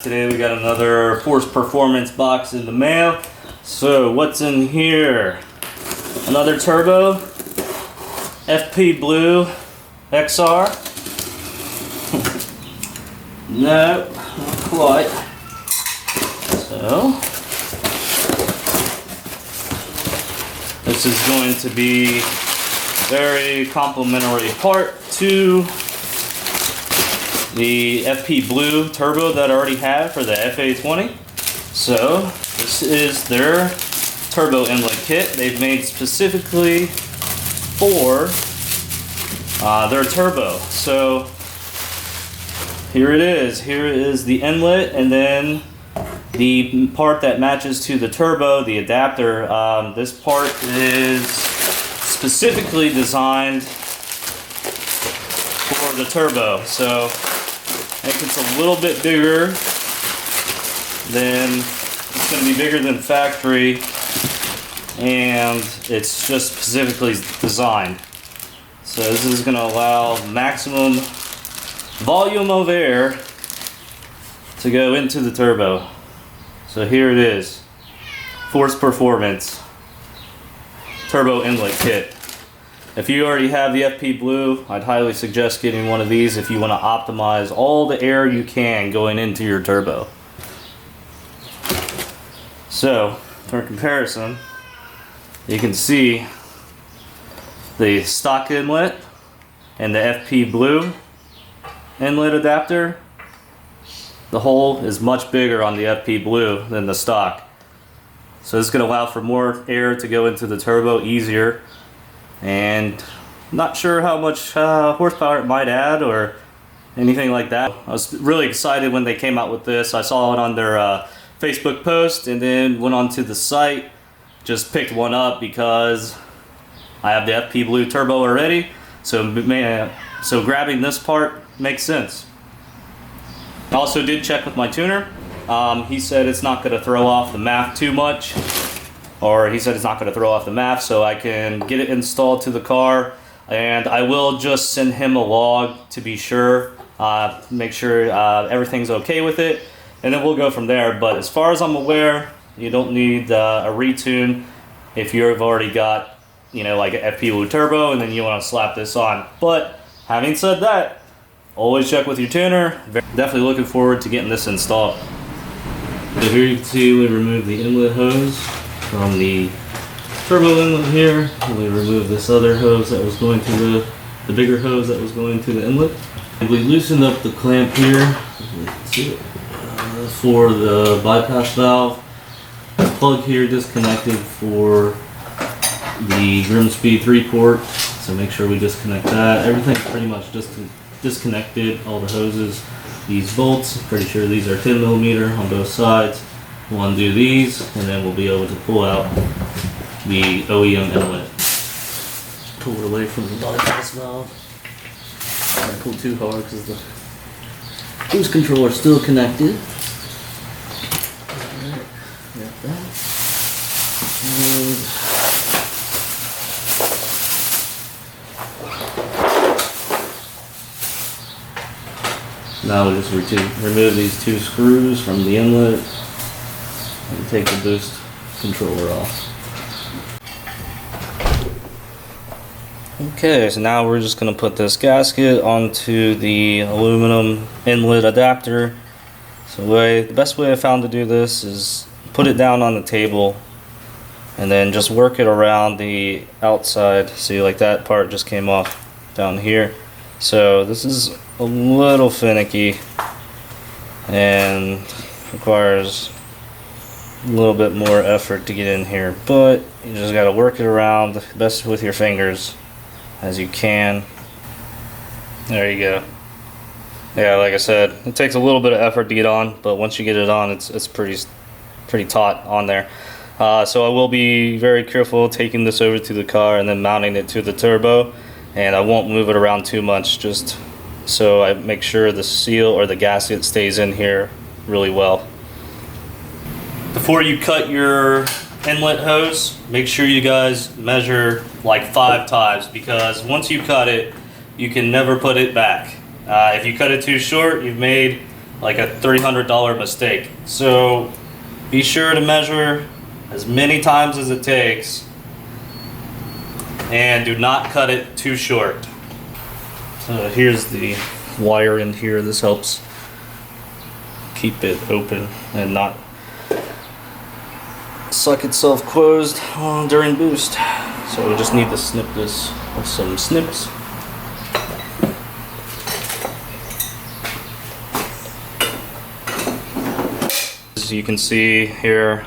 Today we got another Force Performance box in the mail. So what's in here? Another turbo, FP Blue XR. No, not quite. So this is going to be very complimentary part to the FP Blue turbo that I already had for the FA20. So this is their turbo inlet kit they've made specifically for their turbo. So here it is. Here is the inlet, and then the part that matches to the turbo, the adapter. This part is specifically designed for the turbo. So I think it's a little bit bigger than, it's going to be bigger than factory, and it's just specifically designed. So this is going to allow maximum volume of air to go into the turbo. So here it is, Force Performance Turbo Inlet Kit. If you already have the FP Blue, I'd highly suggest getting one of these if you want to optimize all the air you can going into your turbo. So, for comparison, you can see the stock inlet and the FP Blue inlet adapter. The hole is much bigger on the FP Blue than the stock. So this is going to allow for more air to go into the turbo easier. And not sure how much horsepower it might add or anything like that. I was really excited when they came out with this. I saw it on their Facebook post and then went onto the site, just picked one up because I have the FP Blue turbo already, so grabbing this part makes sense. I also did check with my tuner. He said it's not going to throw off the MAF too much. Or he said it's not going to throw off the MAF, so I can get it installed to the car, and I will just send him a log to be sure, make sure everything's okay with it, and then we'll go from there. But as far as I'm aware, you don't need a retune if you've already got, you know, like an FP Blue turbo and then you want to slap this on. But having said that, always check with your tuner. Definitely looking forward to getting this installed. So here you can see we remove the inlet hose from the turbo inlet here. We remove this other hose that was going to the bigger hose that was going to the inlet. And we loosened up the clamp here for the bypass valve. The plug here disconnected for the GrimmSpeed 3-port, so make sure we disconnect that. Everything's pretty much just disconnected, all the hoses. These bolts, pretty sure these are 10mm on both sides. We'll undo these, and then we'll be able to pull out the OEM inlet. Pull it away from the bypass valve. Don't pull too hard because the boost controller is still connected. Alright, got that. Now we'll just remove these two screws from the inlet and take the boost controller off. Okay, so now we're just going to put this gasket onto the aluminum inlet adapter. So the best way I found to do this is put it down on the table and then just work it around the outside. See, like that part just came off down here. So this is a little finicky and requires a little bit more effort to get in here, but you just got to work it around best with your fingers as you can. There you go. Yeah, like I said, it takes a little bit of effort to get on, but once you get it on, it's pretty taut on there. So I will be very careful taking this over to the car and then mounting it to the turbo, and I won't move it around too much, just so I make sure the seal or the gasket stays in here really well. Before you cut your inlet hose, make sure you guys measure like 5 times, because once you cut it, you can never put it back. If you cut it too short, you've made like a $300 mistake. So be sure to measure as many times as it takes and do not cut it too short. So here's the wire in here. This helps keep it open and not suck itself closed during boost. So we just need to snip this with some snips. As you can see here,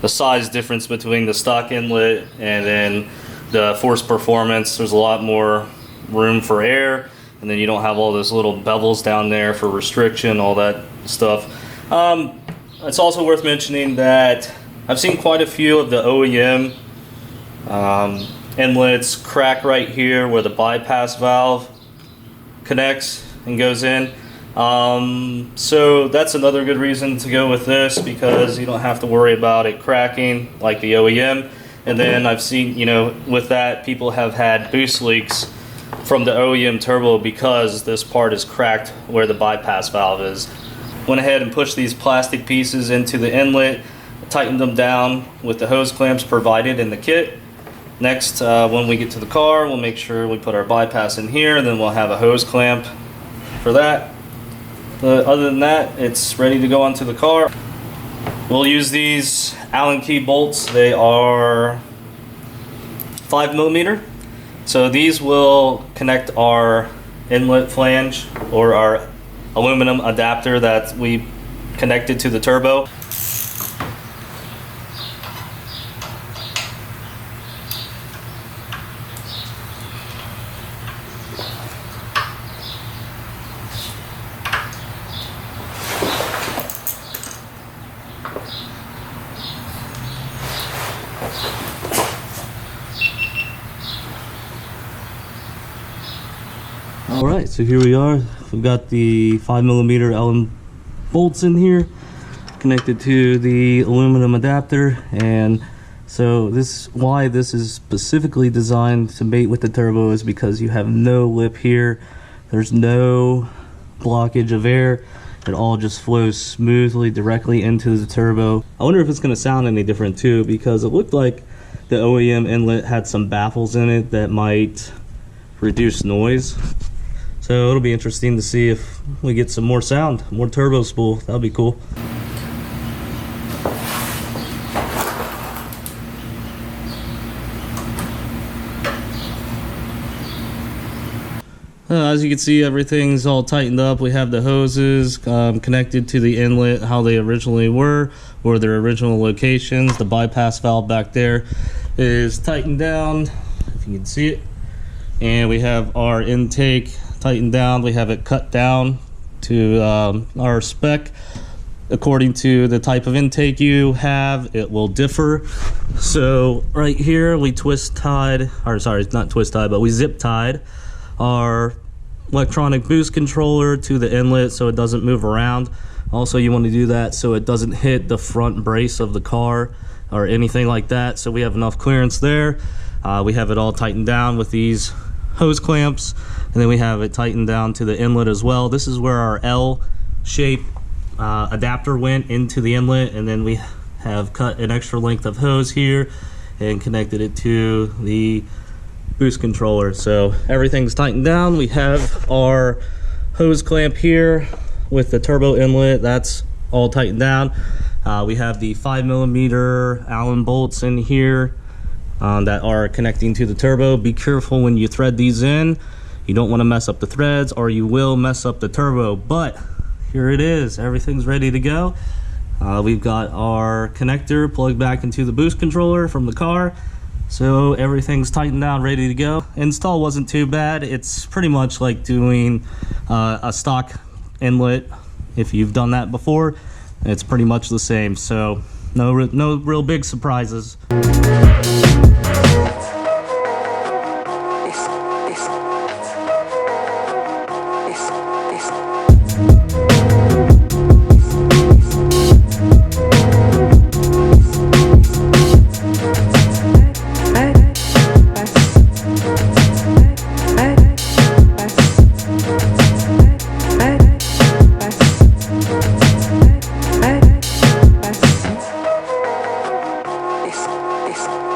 the size difference between the stock inlet and then the force performance. There's a lot more room for air, and then you don't have all those little bevels down there for restriction, all that stuff. It's also worth mentioning that I've seen quite a few of the OEM inlets crack right here where the bypass valve connects and goes in. So that's another good reason to go with this, because you don't have to worry about it cracking like the OEM. And then I've seen, you know, with that, people have had boost leaks from the OEM turbo because this part is cracked where the bypass valve is. Went ahead and pushed these plastic pieces into the inlet, tightened them down with the hose clamps provided in the kit. Next, when we get to the car, we'll make sure we put our bypass in here, and then we'll have a hose clamp for that. But other than that, it's ready to go onto the car. We'll use these Allen key bolts. They are 5mm. So these will connect our inlet flange or our aluminum adapter that we connected to the turbo. Alright, so here we are. We've got the 5mm Allen bolts in here connected to the aluminum adapter, and so why this is specifically designed to mate with the turbo is because you have no lip here. There's no blockage of air. It all just flows smoothly directly into the turbo. I wonder if it's going to sound any different too, because it looked like the OEM inlet had some baffles in it that might reduce noise. So it'll be interesting to see if we get some more sound, more turbo spool. That'll be cool. As you can see, everything's all tightened up. We have the hoses connected to the inlet how they originally were, or their original locations. The bypass valve back there is tightened down, if you can see it. And we have our intake tightened down. We have it cut down to our spec. According to the type of intake you have, it will differ. So right here we twist tied, or sorry, not twist tied, but we zip tied our electronic boost controller to the inlet so it doesn't move around. Also, you want to do that so it doesn't hit the front brace of the car or anything like that, so we have enough clearance there. We have it all tightened down with these hose clamps, and then we have it tightened down to the inlet as well. This is where our L shape adapter went into the inlet, and then we have cut an extra length of hose here and connected it to the boost controller. So everything's tightened down. We have our hose clamp here with the turbo inlet. That's all tightened down. We have the 5mm Allen bolts in here that are connecting to the turbo. Be careful when you thread these in. You don't want to mess up the threads or you will mess up the turbo, but here it is. Everything's ready to go. We've got our connector plugged back into the boost controller from the car. So everything's tightened down, ready to go. Install wasn't too bad. It's pretty much like doing a stock inlet. If you've done that before, it's pretty much the same. So no real big surprises. released.